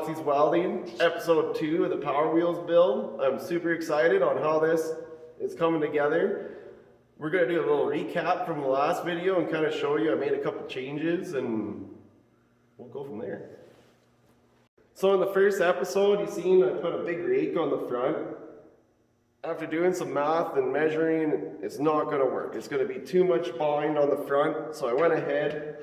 Nazis Welding, episode 2 of the Power Wheels build. I'm super excited on how this is coming together. We're going to do a little recap from the last video and kind of show you I made a couple changes and we'll go from there. So in the first episode, you seen I put a big rake on the front. After doing some math and measuring, it's not going to work. It's going to be too much bind on the front, so I went ahead,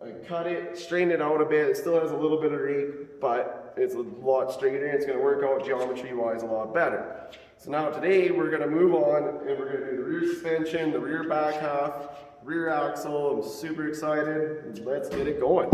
I cut it, straightened it out a bit. It still has a little bit of rake, but it's a lot straighter. It's going to work out geometry-wise a lot better. So now today we're going to move on and we're going to do the rear suspension, the rear back half, rear axle. I'm super excited. Let's get it going.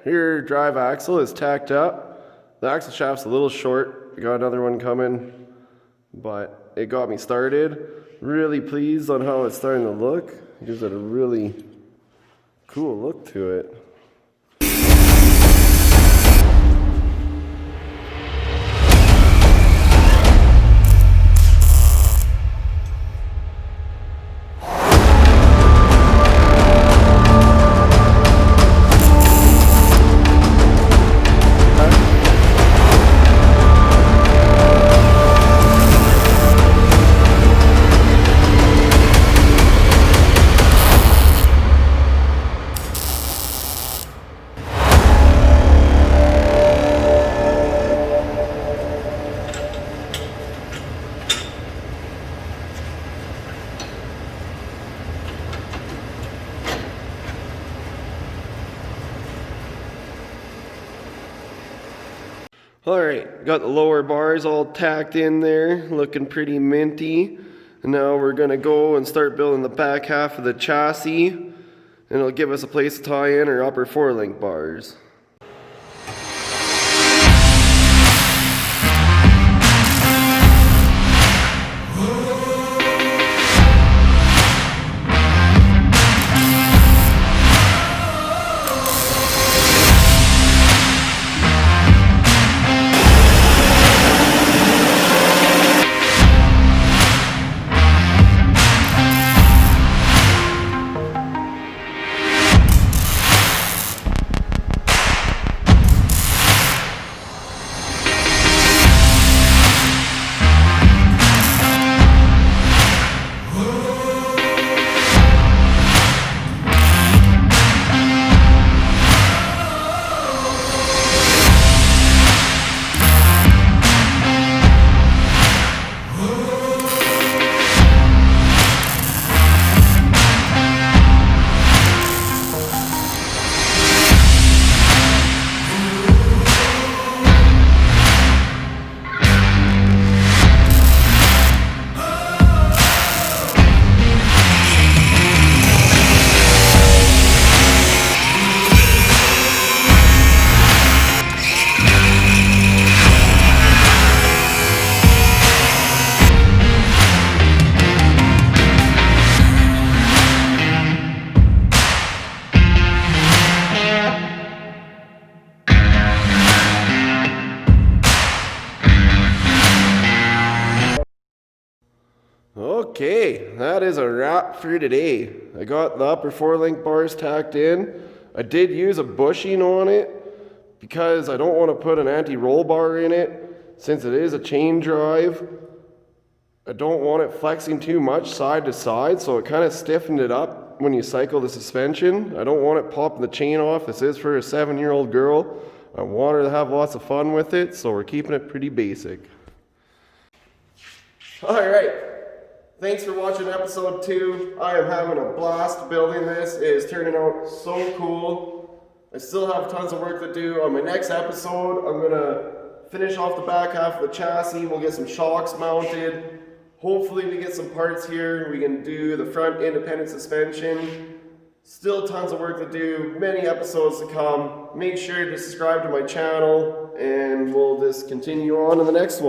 Rear drive axle is tacked up. The axle shaft's a little short. I got another one coming, but it got me started. Really pleased on how it's starting to look. It gives it a really cool look to it. Alright, got the lower bars all tacked in there, looking pretty minty. And now we're going to go and start building the back half of the chassis. And it'll give us a place to tie in our upper 4-link bars. Okay, that is a wrap for today. I got the upper 4-link bars tacked in. I did use a bushing on it because I don't want to put an anti-roll bar in it since it is a chain drive. I don't want it flexing too much side to side, so it kind of stiffened it up when you cycle the suspension. I don't want it popping the chain off. This is for a 7-year-old girl. I want her to have lots of fun with it, so we're keeping it pretty basic. Alright. Thanks for watching episode 2. I am having a blast building this. It is turning out so cool. I still have tons of work to do. On my next episode, I'm going to finish off the back half of the chassis. We'll get some shocks mounted. Hopefully we get some parts here. We can do the front independent suspension. Still tons of work to do, many episodes to come. Make sure to subscribe to my channel and we'll just continue on to the next one.